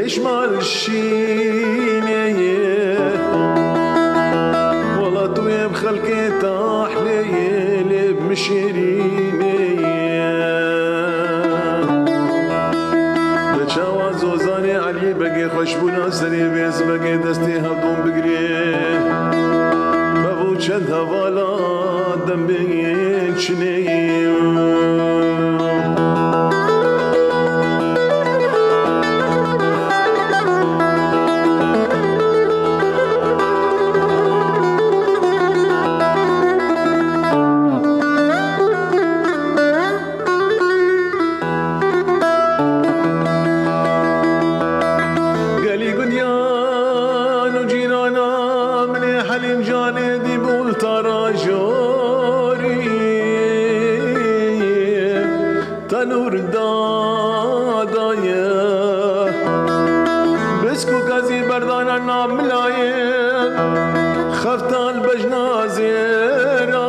شمال الشيني والله توي بخلقي تحلي لي بمشيريني بچاوا زوزاني علي بقي خشبونا سري بيز بقي دستي هبدون بقري بابو چند هوالا دم بين چنيم تنور دادايا بسكو كازي بردانا نام ملايين خفتان بجنا زيرا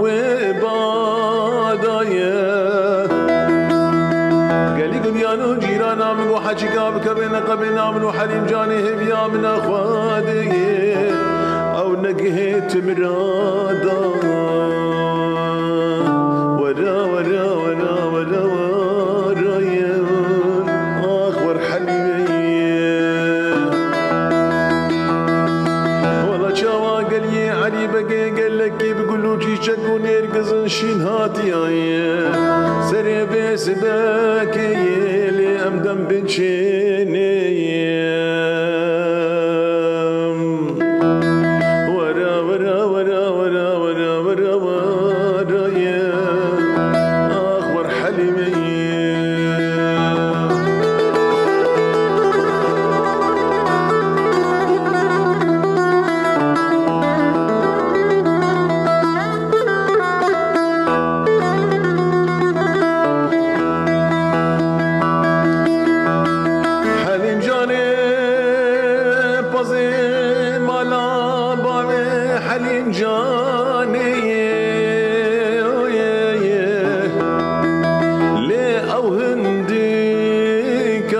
وبادايا قالي قديانو جيرانا من وحاجي قابك بينا قبنا من وحليم جاني هبيا من اخوادي او نقهيت مرادا ورا ورا ورا ورا ورا يا اخبر حليمي والله شاوا قال لي علي بقى قال لك بيقولوا جي شكون يرقصن شين هاتي يا سري بيس باكي لي امدم بنشيني ورا ورا ورا ورا ورا ورا ورا يا حليم جاني ليه او هنديك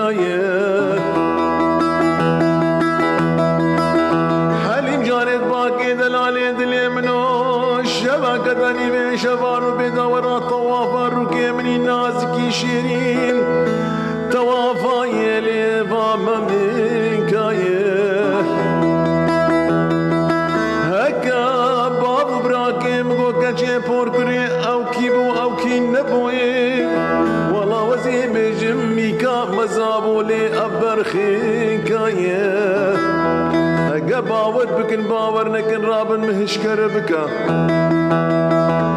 حليم جاني باقي دلالي دلي منو الشبكة داني من شبار بيدا ورا طوافا ركي مني نازكي شيرين توافا يلي فاما منك كجي بوركري او كيبو او كي نبوي والله وزي بجمي كا مزابو لي ابرخيك يا باور بكن باور نكن رابن مهشكر بكا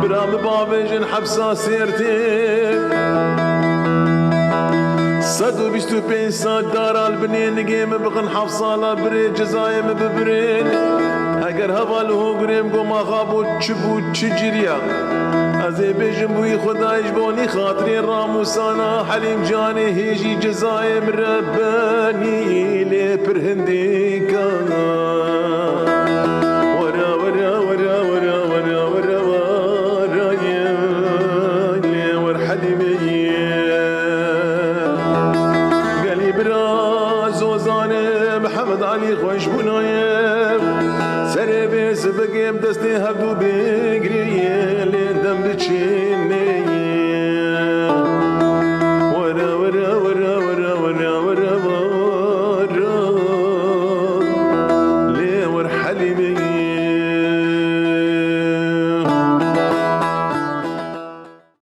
برام بابجن حبسا سيرتي صدو بيستو بين ساد دار البنين نقيم بقن حفصة لا بري جزايم ببرين اگر هوال هو گریم گو ما خوابو چبو چجریا ازی بیجم بوی خدایش بونی خاطری راموسانا حلیم جانی هیجی جزایم ربانی لی پرهندی کانا ورا ورا ورا ورا ورا ورا ورا لی ور حلیمی قلی براز وزان محمد علی خوش بنایم سري بيس بقيم دستي هبدو بقريه